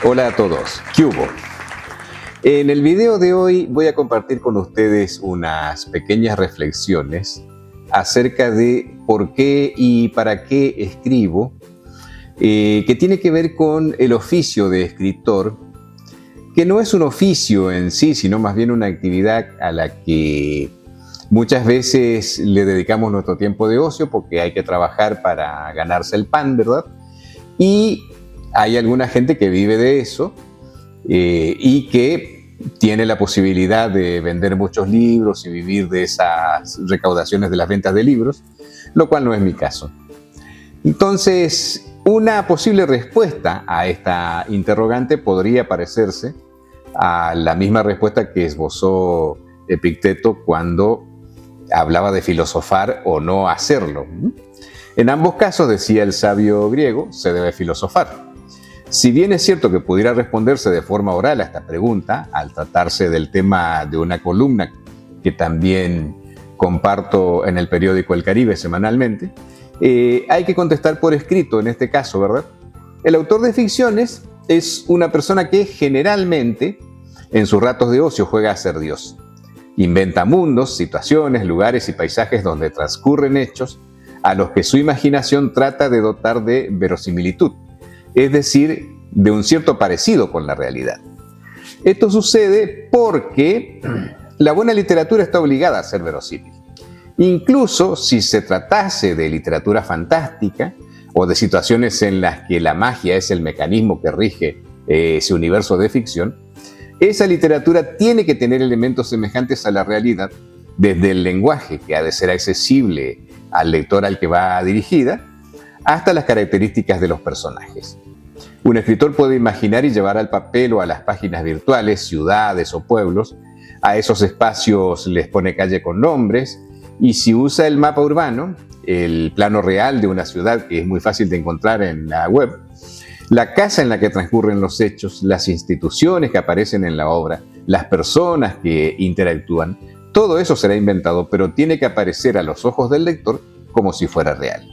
Hola a todos, ¿qué hubo? En el video de hoy voy a compartir con ustedes unas pequeñas reflexiones acerca de por qué y para qué escribo, que tiene que ver con el oficio de escritor, que no es un oficio en sí, sino más bien una actividad a la que muchas veces le dedicamos nuestro tiempo de ocio porque hay que trabajar para ganarse el pan, ¿verdad? Y hay alguna gente que vive de eso y que tiene la posibilidad de vender muchos libros y vivir de esas recaudaciones de las ventas de libros, lo cual no es mi caso. Entonces, una posible respuesta a esta interrogante podría parecerse a la misma respuesta que esbozó Epicteto cuando hablaba de filosofar o no hacerlo. En ambos casos, decía el sabio griego, se debe filosofar. Si bien es cierto que pudiera responderse de forma oral a esta pregunta, al tratarse del tema de una columna que también comparto en el periódico El Caribe semanalmente, hay que contestar por escrito en este caso, ¿verdad? El autor de ficciones es una persona que generalmente en sus ratos de ocio juega a ser Dios. Inventa mundos, situaciones, lugares y paisajes donde transcurren hechos a los que su imaginación trata de dotar de verosimilitud, es decir, de un cierto parecido con la realidad. Esto sucede porque la buena literatura está obligada a ser verosímil. Incluso si se tratase de literatura fantástica o de situaciones en las que la magia es el mecanismo que rige ese universo de ficción, esa literatura tiene que tener elementos semejantes a la realidad, desde el lenguaje, que ha de ser accesible al lector al que va dirigida, hasta las características de los personajes. Un escritor puede imaginar y llevar al papel o a las páginas virtuales ciudades o pueblos. A esos espacios les pone calle con nombres, y si usa el mapa urbano, el plano real de una ciudad que es muy fácil de encontrar en la web, la casa en la que transcurren los hechos, las instituciones que aparecen en la obra, las personas que interactúan, todo eso será inventado, pero tiene que aparecer a los ojos del lector como si fuera real.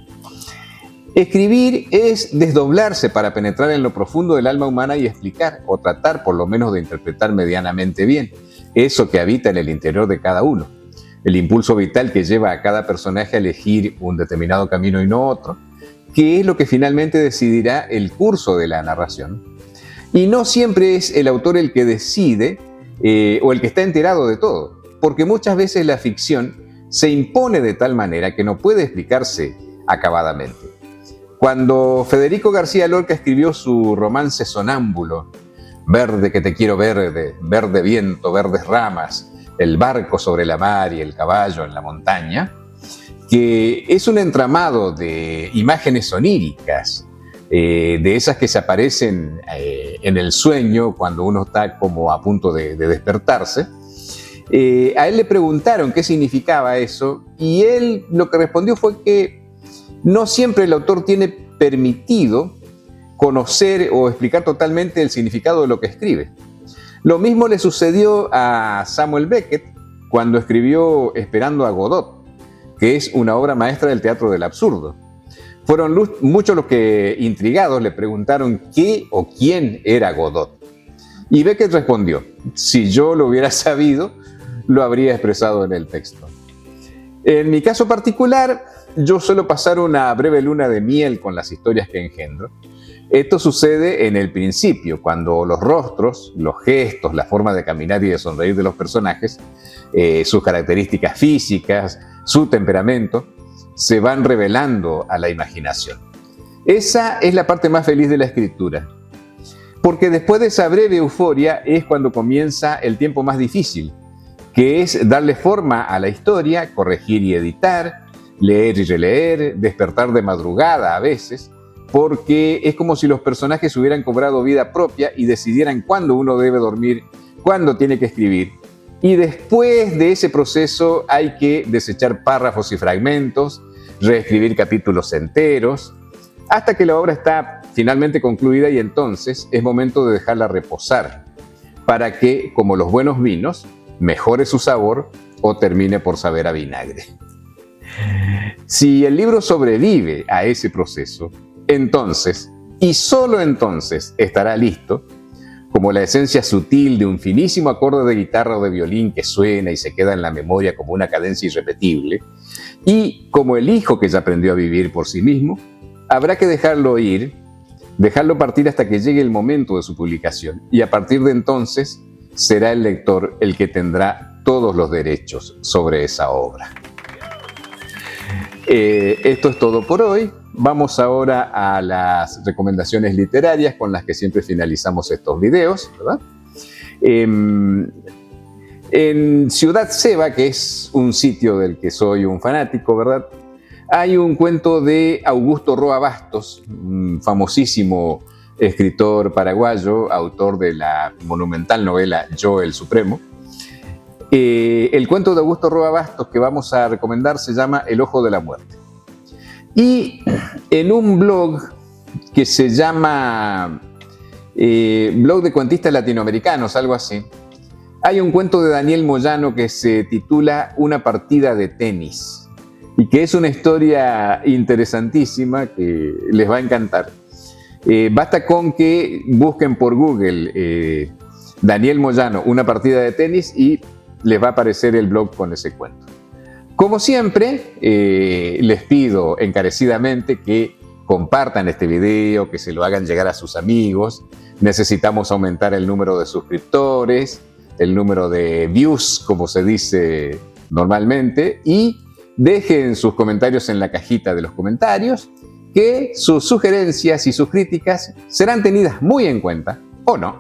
Escribir es desdoblarse para penetrar en lo profundo del alma humana y explicar, o tratar por lo menos de interpretar medianamente bien, eso que habita en el interior de cada uno. El impulso vital que lleva a cada personaje a elegir un determinado camino y no otro, que es lo que finalmente decidirá el curso de la narración. Y no siempre es el autor el que decide o el que está enterado de todo, porque muchas veces la ficción se impone de tal manera que no puede explicarse acabadamente. Cuando Federico García Lorca escribió su romance Sonámbulo, verde que te quiero verde, verde viento, verdes ramas, el barco sobre la mar y el caballo en la montaña, que es un entramado de imágenes oníricas, de esas que se aparecen en el sueño cuando uno está como a punto de despertarse. A él le preguntaron qué significaba eso y él lo que respondió fue que no siempre el autor tiene permitido conocer o explicar totalmente el significado de lo que escribe. Lo mismo le sucedió a Samuel Beckett cuando escribió Esperando a Godot, que es una obra maestra del teatro del absurdo. Fueron muchos los que, intrigados, le preguntaron qué o quién era Godot. Y Beckett respondió: si yo lo hubiera sabido, lo habría expresado en el texto. En mi caso particular, yo suelo pasar una breve luna de miel con las historias que engendro. Esto sucede en el principio, cuando los rostros, los gestos, la forma de caminar y de sonreír de los personajes, sus características físicas, su temperamento, se van revelando a la imaginación. Esa es la parte más feliz de la escritura, porque después de esa breve euforia es cuando comienza el tiempo más difícil, que es darle forma a la historia, corregir y editar, leer y releer, despertar de madrugada a veces, porque es como si los personajes hubieran cobrado vida propia y decidieran cuándo uno debe dormir, cuándo tiene que escribir. Y después de ese proceso hay que desechar párrafos y fragmentos, reescribir capítulos enteros, hasta que la obra está finalmente concluida y entonces es momento de dejarla reposar, para que, como los buenos vinos, mejore su sabor o termine por saber a vinagre. Si el libro sobrevive a ese proceso, entonces, y solo entonces, estará listo como la esencia sutil de un finísimo acorde de guitarra o de violín que suena y se queda en la memoria como una cadencia irrepetible, y como el hijo que ya aprendió a vivir por sí mismo, habrá que dejarlo ir, dejarlo partir hasta que llegue el momento de su publicación, y a partir de entonces será el lector el que tendrá todos los derechos sobre esa obra. Esto es todo por hoy. Vamos ahora a las recomendaciones literarias con las que siempre finalizamos estos videos, ¿verdad? En Ciudad Ceba, que es un sitio del que soy un fanático, ¿verdad?, hay un cuento de Augusto Roa Bastos, un famosísimo escritor paraguayo, autor de la monumental novela Yo, el Supremo. El cuento de Augusto Roa Bastos que vamos a recomendar se llama El Ojo de la Muerte. Y en un blog que se llama Blog de Cuentistas Latinoamericanos, algo así, hay un cuento de Daniel Moyano que se titula Una partida de tenis y que es una historia interesantísima que les va a encantar. Basta con que busquen por Google Daniel Moyano, una partida de tenis y les va a aparecer el blog con ese cuento. Como siempre, les pido encarecidamente que compartan este video, que se lo hagan llegar a sus amigos. Necesitamos aumentar el número de suscriptores, el número de views, como se dice normalmente, y dejen sus comentarios en la cajita de los comentarios, que sus sugerencias y sus críticas serán tenidas muy en cuenta, o no.